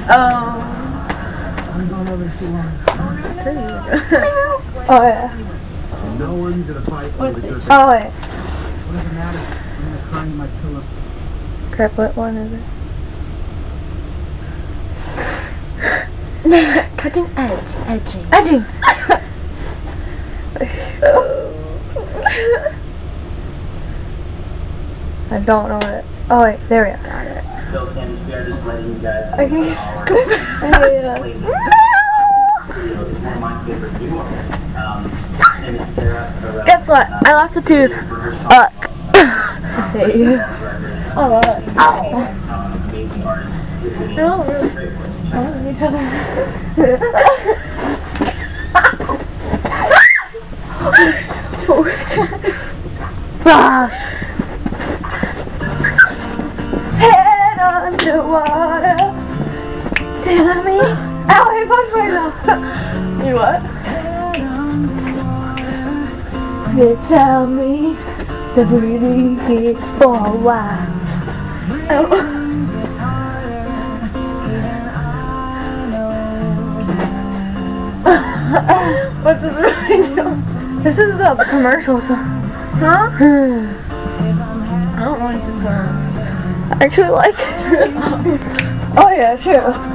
I'm going over too long. Oh yeah. No one's gonna fight over the good. Oh wait. What does it matter? I'm gonna cry in my pillow. Crap, what one is it? Cutting edge. Edging. Edging! I don't know it. Oh wait, there we go. Got it. So Candace, we are just letting you guys Okay. one of my favorite people. And it's Sarah. Guess what? I lost a tooth. Hey. Oh, what? Amazing artist. No, really. Oh, you tell me. Head underwater. Tell me. Ow, I bumped myself. You what? You tell me the breathing is for a while. Oh. What's this radio? This is the commercial song. Huh? I don't like this song. I actually like it. Oh yeah, true.